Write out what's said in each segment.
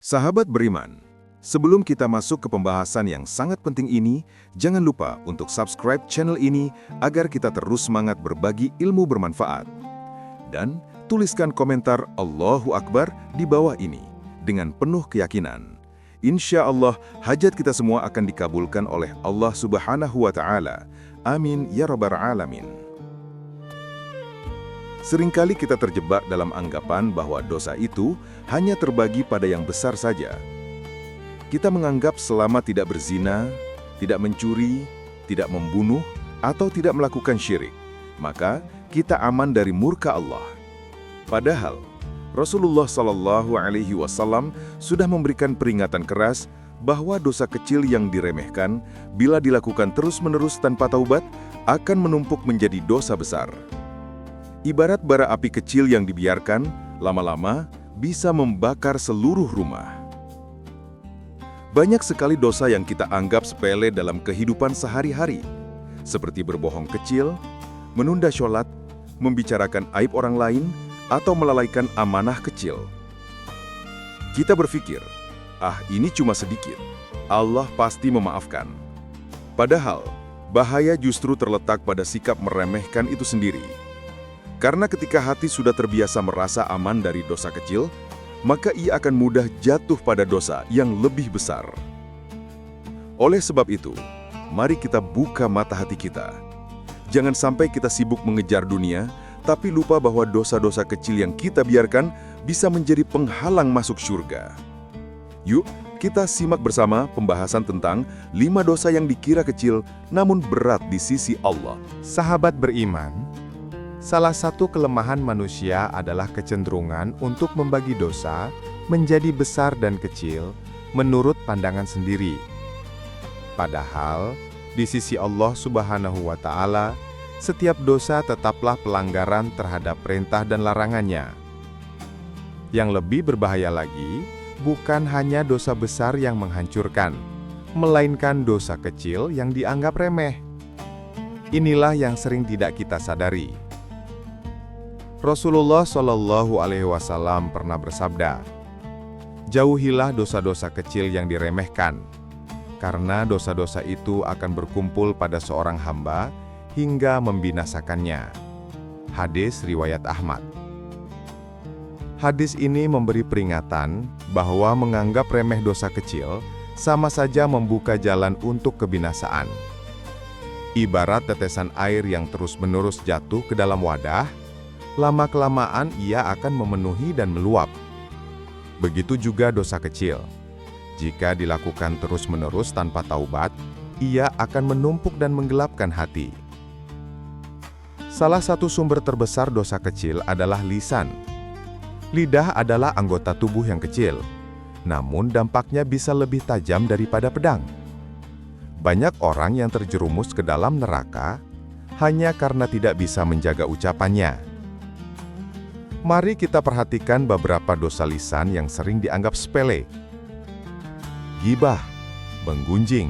Sahabat beriman, sebelum kita masuk ke pembahasan yang sangat penting ini, jangan lupa untuk subscribe channel ini agar kita terus semangat berbagi ilmu bermanfaat. Dan tuliskan komentar Allahu Akbar di bawah ini dengan penuh keyakinan. Insya Allah, hajat kita semua akan dikabulkan oleh Allah Subhanahu wa Ta'ala. Amin ya Rabbal Alamin. Seringkali kita terjebak dalam anggapan bahwa dosa itu hanya terbagi pada yang besar saja. Kita menganggap selama tidak berzina, tidak mencuri, tidak membunuh, atau tidak melakukan syirik, maka kita aman dari murka Allah. Padahal, Rasulullah SAW sudah memberikan peringatan keras bahwa dosa kecil yang diremehkan bila dilakukan terus-menerus tanpa taubat akan menumpuk menjadi dosa besar. Ibarat bara api kecil yang dibiarkan, lama-lama bisa membakar seluruh rumah. Banyak sekali dosa yang kita anggap sepele dalam kehidupan sehari-hari, seperti berbohong kecil, menunda sholat, membicarakan aib orang lain, atau melalaikan amanah kecil. Kita berpikir, ini cuma sedikit, Allah pasti memaafkan. Padahal, bahaya justru terletak pada sikap meremehkan itu sendiri. Karena ketika hati sudah terbiasa merasa aman dari dosa kecil, maka ia akan mudah jatuh pada dosa yang lebih besar. Oleh sebab itu, mari kita buka mata hati kita. Jangan sampai kita sibuk mengejar dunia, tapi lupa bahwa dosa-dosa kecil yang kita biarkan bisa menjadi penghalang masuk surga. Yuk, kita simak bersama pembahasan tentang 5 dosa yang dikira kecil namun berat di sisi Allah. Sahabat beriman, salah satu kelemahan manusia adalah kecenderungan untuk membagi dosa menjadi besar dan kecil menurut pandangan sendiri. Padahal, di sisi Allah Subhanahu wa Ta'ala, setiap dosa tetaplah pelanggaran terhadap perintah dan larangannya. Yang lebih berbahaya lagi, bukan hanya dosa besar yang menghancurkan, melainkan dosa kecil yang dianggap remeh. Inilah yang sering tidak kita sadari. Rasulullah SAW pernah bersabda, "Jauhilah dosa-dosa kecil yang diremehkan, karena dosa-dosa itu akan berkumpul pada seorang hamba hingga membinasakannya." Hadis riwayat Ahmad. Hadis ini memberi peringatan bahwa menganggap remeh dosa kecil sama saja membuka jalan untuk kebinasaan. Ibarat tetesan air yang terus-menerus jatuh ke dalam wadah, lama-kelamaan ia akan memenuhi dan meluap. Begitu juga dosa kecil. Jika dilakukan terus-menerus tanpa taubat, ia akan menumpuk dan menggelapkan hati. Salah satu sumber terbesar dosa kecil adalah lisan. Lidah adalah anggota tubuh yang kecil, namun dampaknya bisa lebih tajam daripada pedang. Banyak orang yang terjerumus ke dalam neraka hanya karena tidak bisa menjaga ucapannya. Mari kita perhatikan beberapa dosa lisan yang sering dianggap sepele. Ghibah, menggunjing,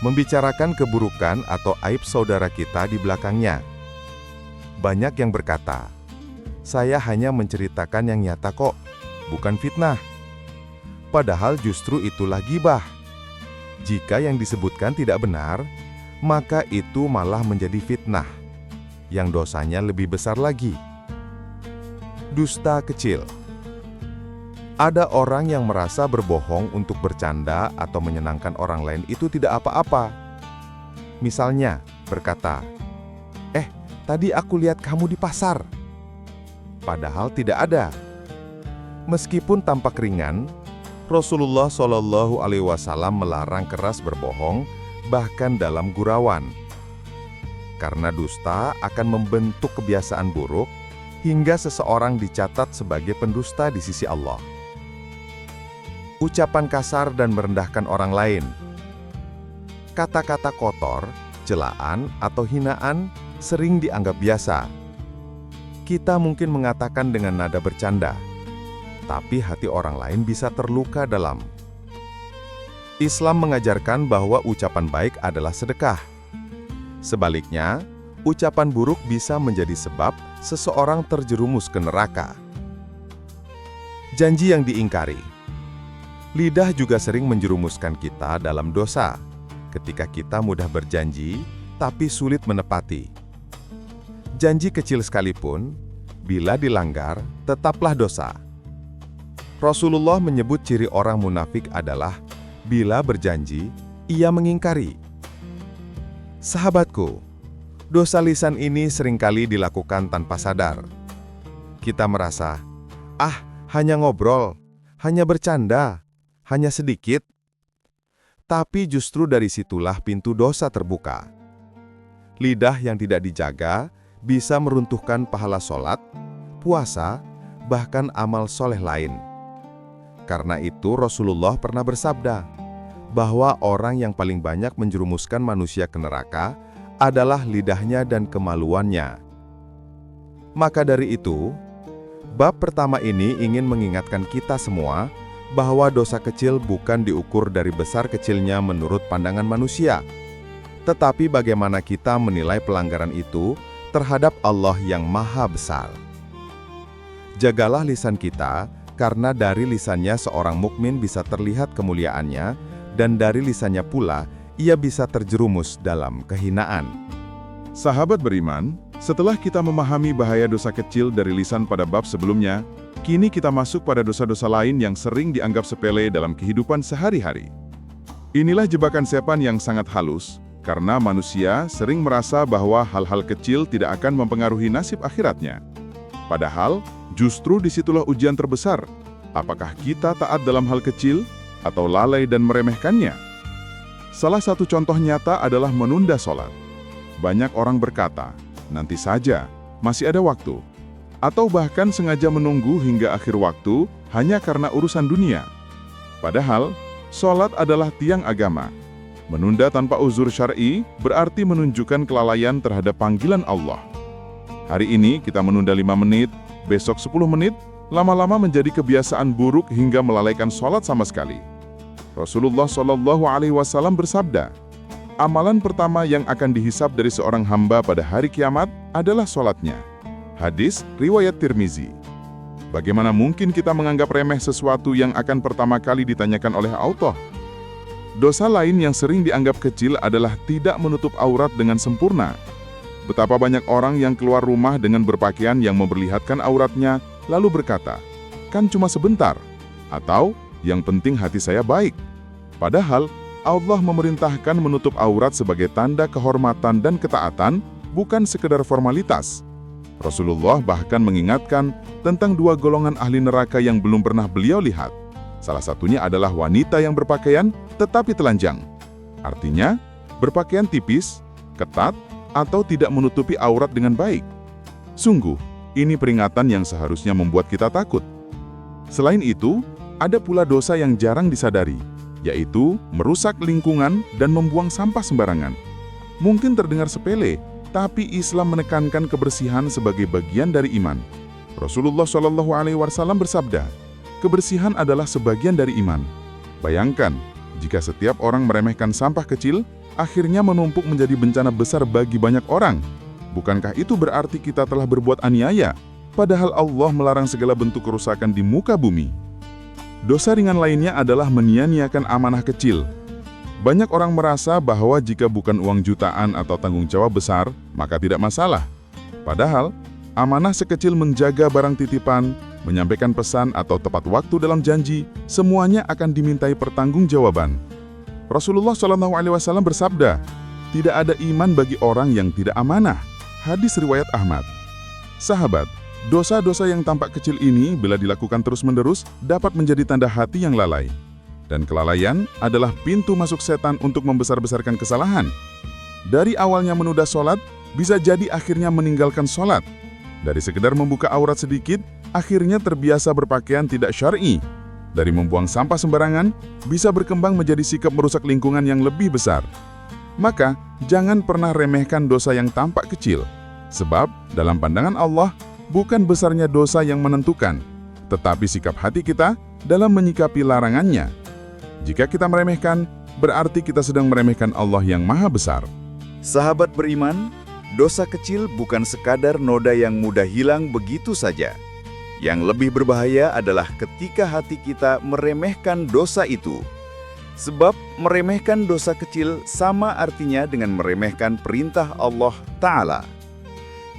membicarakan keburukan atau aib saudara kita di belakangnya. Banyak yang berkata, "Saya hanya menceritakan yang nyata kok, bukan fitnah." Padahal justru itulah ghibah. Jika yang disebutkan tidak benar, maka itu malah menjadi fitnah, yang dosanya lebih besar lagi. Dusta kecil. Ada orang yang merasa berbohong untuk bercanda atau menyenangkan orang lain itu tidak apa-apa. Misalnya, berkata, "Tadi aku lihat kamu di pasar." Padahal tidak ada. Meskipun tampak ringan, Rasulullah SAW melarang keras berbohong, bahkan dalam gurauan. Karena dusta akan membentuk kebiasaan buruk, hingga seseorang dicatat sebagai pendusta di sisi Allah. Ucapan kasar dan merendahkan orang lain. Kata-kata kotor, celaan, atau hinaan sering dianggap biasa. Kita mungkin mengatakan dengan nada bercanda, tapi hati orang lain bisa terluka dalam. Islam mengajarkan bahwa ucapan baik adalah sedekah. Sebaliknya, ucapan buruk bisa menjadi sebab seseorang terjerumus ke neraka. Janji yang diingkari. Lidah juga sering menjerumuskan kita dalam dosa, ketika kita mudah berjanji, tapi sulit menepati. Janji kecil sekalipun, bila dilanggar, tetaplah dosa. Rasulullah menyebut ciri orang munafik adalah, bila berjanji, ia mengingkari. Sahabatku, dosa lisan ini seringkali dilakukan tanpa sadar. Kita merasa, hanya ngobrol, hanya bercanda, hanya sedikit. Tapi justru dari situlah pintu dosa terbuka. Lidah yang tidak dijaga bisa meruntuhkan pahala sholat, puasa, bahkan amal soleh lain. Karena itu Rasulullah pernah bersabda, bahwa orang yang paling banyak menjerumuskan manusia ke neraka adalah lidahnya dan kemaluannya. Maka dari itu, bab pertama ini ingin mengingatkan kita semua bahwa dosa kecil bukan diukur dari besar kecilnya menurut pandangan manusia, tetapi bagaimana kita menilai pelanggaran itu terhadap Allah yang Maha Besar. Jagalah lisan kita, karena dari lisannya seorang mukmin bisa terlihat kemuliaannya, dan dari lisannya pula ia bisa terjerumus dalam kehinaan. Sahabat beriman, setelah kita memahami bahaya dosa kecil dari lisan pada bab sebelumnya, kini kita masuk pada dosa-dosa lain yang sering dianggap sepele dalam kehidupan sehari-hari. Inilah jebakan setan yang sangat halus, karena manusia sering merasa bahwa hal-hal kecil tidak akan mempengaruhi nasib akhiratnya. Padahal, justru disitulah ujian terbesar. Apakah kita taat dalam hal kecil atau lalai dan meremehkannya? Salah satu contoh nyata adalah menunda sholat. Banyak orang berkata, nanti saja, masih ada waktu. Atau bahkan sengaja menunggu hingga akhir waktu hanya karena urusan dunia. Padahal, sholat adalah tiang agama. Menunda tanpa uzur syar'i berarti menunjukkan kelalaian terhadap panggilan Allah. Hari ini kita menunda 5 menit, besok 10 menit, lama-lama menjadi kebiasaan buruk hingga melalaikan sholat sama sekali. Rasulullah SAW bersabda, amalan pertama yang akan dihisab dari seorang hamba pada hari kiamat adalah sholatnya. Hadis riwayat Tirmizi. Bagaimana mungkin kita menganggap remeh sesuatu yang akan pertama kali ditanyakan oleh Allah? Dosa lain yang sering dianggap kecil adalah tidak menutup aurat dengan sempurna. Betapa banyak orang yang keluar rumah dengan berpakaian yang memperlihatkan auratnya, lalu berkata, kan cuma sebentar, atau yang penting hati saya baik. Padahal, Allah memerintahkan menutup aurat sebagai tanda kehormatan dan ketaatan, bukan sekedar formalitas. Rasulullah bahkan mengingatkan tentang 2 golongan ahli neraka yang belum pernah beliau lihat. Salah satunya adalah wanita yang berpakaian tetapi telanjang. Artinya, berpakaian tipis, ketat, atau tidak menutupi aurat dengan baik. Sungguh, ini peringatan yang seharusnya membuat kita takut. Selain itu, ada pula dosa yang jarang disadari, yaitu merusak lingkungan dan membuang sampah sembarangan. Mungkin terdengar sepele, tapi Islam menekankan kebersihan sebagai bagian dari iman. Rasulullah SAW bersabda, kebersihan adalah sebagian dari iman. Bayangkan, jika setiap orang meremehkan sampah kecil, akhirnya menumpuk menjadi bencana besar bagi banyak orang. Bukankah itu berarti kita telah berbuat aniaya, padahal Allah melarang segala bentuk kerusakan di muka bumi? Dosa ringan lainnya adalah menyia-nyiakan amanah kecil. Banyak orang merasa bahwa jika bukan uang jutaan atau tanggung jawab besar, maka tidak masalah. Padahal, amanah sekecil menjaga barang titipan, menyampaikan pesan atau tepat waktu dalam janji, semuanya akan dimintai pertanggungjawaban. Rasulullah SAW bersabda, tidak ada iman bagi orang yang tidak amanah. Hadis riwayat Ahmad. Sahabat, dosa-dosa yang tampak kecil ini bila dilakukan terus-menerus dapat menjadi tanda hati yang lalai. Dan kelalaian adalah pintu masuk setan untuk membesar-besarkan kesalahan. Dari awalnya menunda sholat, bisa jadi akhirnya meninggalkan sholat. Dari sekedar membuka aurat sedikit, akhirnya terbiasa berpakaian tidak syar'i. Dari membuang sampah sembarangan, bisa berkembang menjadi sikap merusak lingkungan yang lebih besar. Maka, jangan pernah remehkan dosa yang tampak kecil. Sebab, dalam pandangan Allah, bukan besarnya dosa yang menentukan, tetapi sikap hati kita dalam menyikapi larangannya. Jika kita meremehkan, berarti kita sedang meremehkan Allah yang Maha Besar. Sahabat beriman, dosa kecil bukan sekadar noda yang mudah hilang begitu saja. Yang lebih berbahaya adalah ketika hati kita meremehkan dosa itu. Sebab meremehkan dosa kecil sama artinya dengan meremehkan perintah Allah Ta'ala.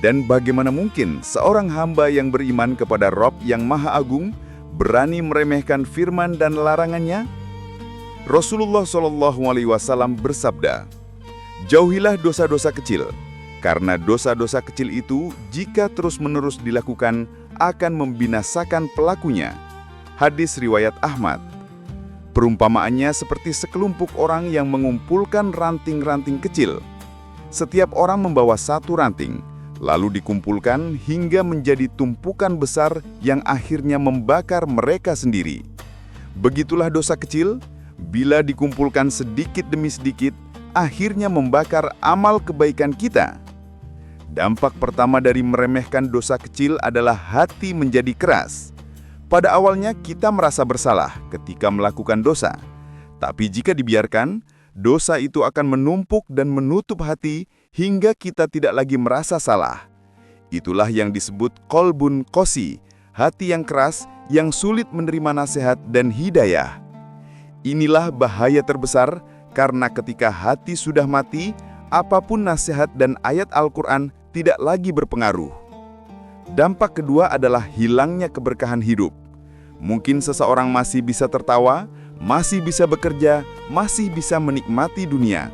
Dan bagaimana mungkin seorang hamba yang beriman kepada Rabb yang Maha Agung berani meremehkan firman dan larangannya? Rasulullah SAW bersabda, "Jauhilah dosa-dosa kecil, karena dosa-dosa kecil itu jika terus-menerus dilakukan akan membinasakan pelakunya." Hadis riwayat Ahmad. Perumpamaannya seperti sekelompok orang yang mengumpulkan ranting-ranting kecil. Setiap orang membawa satu ranting, lalu dikumpulkan hingga menjadi tumpukan besar yang akhirnya membakar mereka sendiri. Begitulah dosa kecil, bila dikumpulkan sedikit demi sedikit, akhirnya membakar amal kebaikan kita. Dampak pertama dari meremehkan dosa kecil adalah hati menjadi keras. Pada awalnya kita merasa bersalah ketika melakukan dosa, tapi jika dibiarkan, dosa itu akan menumpuk dan menutup hati hingga kita tidak lagi merasa salah. Itulah yang disebut qalbun qasi, hati yang keras yang sulit menerima nasihat dan hidayah. Inilah bahaya terbesar karena ketika hati sudah mati, apapun nasihat dan ayat Al-Quran tidak lagi berpengaruh. Dampak kedua adalah hilangnya keberkahan hidup. Mungkin seseorang masih bisa tertawa, masih bisa bekerja, masih bisa menikmati dunia.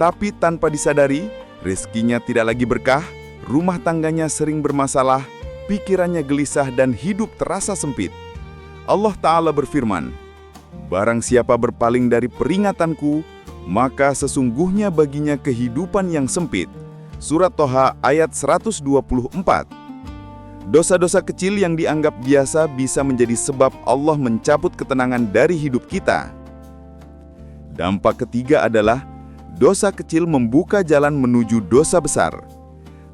Tapi tanpa disadari, rezekinya tidak lagi berkah, rumah tangganya sering bermasalah, pikirannya gelisah dan hidup terasa sempit. Allah Ta'ala berfirman, "Barang siapa berpaling dari peringatanku, maka sesungguhnya baginya kehidupan yang sempit." Surat Toha ayat 124. Dosa-dosa kecil yang dianggap biasa bisa menjadi sebab Allah mencabut ketenangan dari hidup kita. Dampak ketiga adalah dosa kecil membuka jalan menuju dosa besar.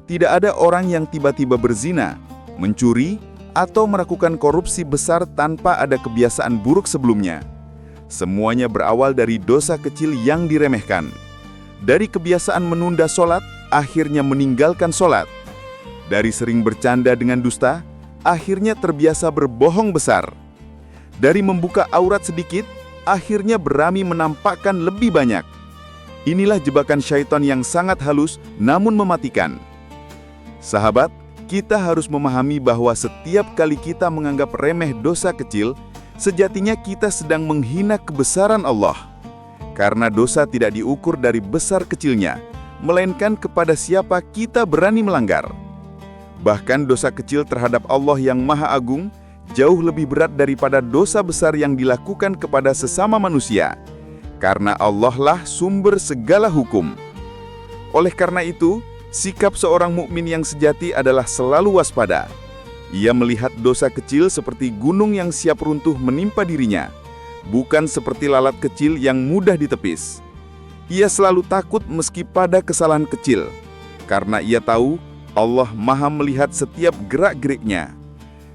Tidak ada orang yang tiba-tiba berzina, mencuri, atau melakukan korupsi besar tanpa ada kebiasaan buruk sebelumnya. Semuanya berawal dari dosa kecil yang diremehkan. Dari kebiasaan menunda sholat, akhirnya meninggalkan sholat. Dari sering bercanda dengan dusta, akhirnya terbiasa berbohong besar. Dari membuka aurat sedikit, akhirnya berani menampakkan lebih banyak. Inilah jebakan syaitan yang sangat halus namun mematikan. Sahabat, kita harus memahami bahwa setiap kali kita menganggap remeh dosa kecil, sejatinya kita sedang menghina kebesaran Allah. Karena dosa tidak diukur dari besar kecilnya, melainkan kepada siapa kita berani melanggar. Bahkan dosa kecil terhadap Allah yang Maha Agung jauh lebih berat daripada dosa besar yang dilakukan kepada sesama manusia. Karena Allah lah sumber segala hukum. Oleh karena itu, sikap seorang mukmin yang sejati adalah selalu waspada. Ia melihat dosa kecil seperti gunung yang siap runtuh menimpa dirinya, bukan seperti lalat kecil yang mudah ditepis. Ia selalu takut meski pada kesalahan kecil, karena ia tahu Allah Maha melihat setiap gerak-geriknya.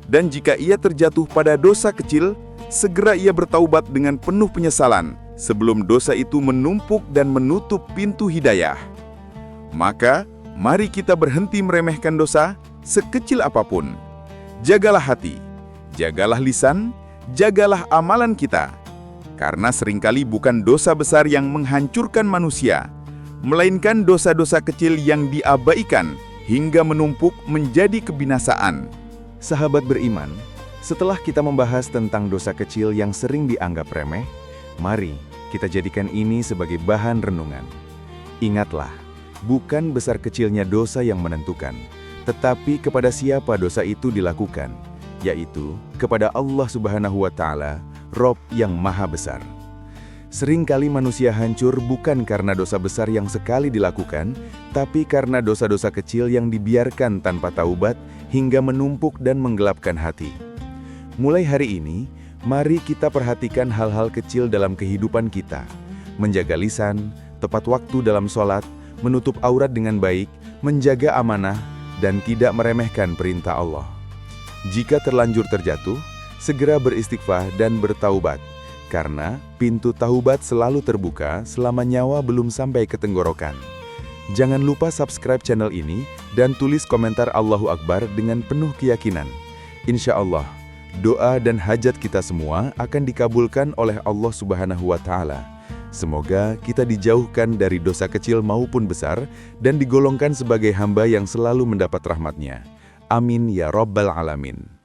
Dan jika ia terjatuh pada dosa kecil, segera ia bertaubat dengan penuh penyesalan sebelum dosa itu menumpuk dan menutup pintu hidayah. Maka, mari kita berhenti meremehkan dosa sekecil apapun. Jagalah hati, jagalah lisan, jagalah amalan kita. Karena seringkali bukan dosa besar yang menghancurkan manusia, melainkan dosa-dosa kecil yang diabaikan hingga menumpuk menjadi kebinasaan. Sahabat beriman, setelah kita membahas tentang dosa kecil yang sering dianggap remeh, mari kita jadikan ini sebagai bahan renungan. Ingatlah, bukan besar kecilnya dosa yang menentukan, tetapi kepada siapa dosa itu dilakukan, yaitu kepada Allah Subhanahu wa Ta'ala, Rabb yang Maha Besar. Seringkali manusia hancur bukan karena dosa besar yang sekali dilakukan, tapi karena dosa-dosa kecil yang dibiarkan tanpa taubat hingga menumpuk dan menggelapkan hati. Mulai hari ini, mari kita perhatikan hal-hal kecil dalam kehidupan kita. Menjaga lisan, tepat waktu dalam sholat, menutup aurat dengan baik, menjaga amanah, dan tidak meremehkan perintah Allah. Jika terlanjur terjatuh, segera beristighfar dan bertaubat. Karena pintu taubat selalu terbuka selama nyawa belum sampai ke tenggorokan. Jangan lupa subscribe channel ini dan tulis komentar Allahu Akbar dengan penuh keyakinan. Insya Allah, doa dan hajat kita semua akan dikabulkan oleh Allah Subhanahu wa Ta'ala. Semoga kita dijauhkan dari dosa kecil maupun besar dan digolongkan sebagai hamba yang selalu mendapat rahmat-Nya. Amin ya Rabbal Alamin.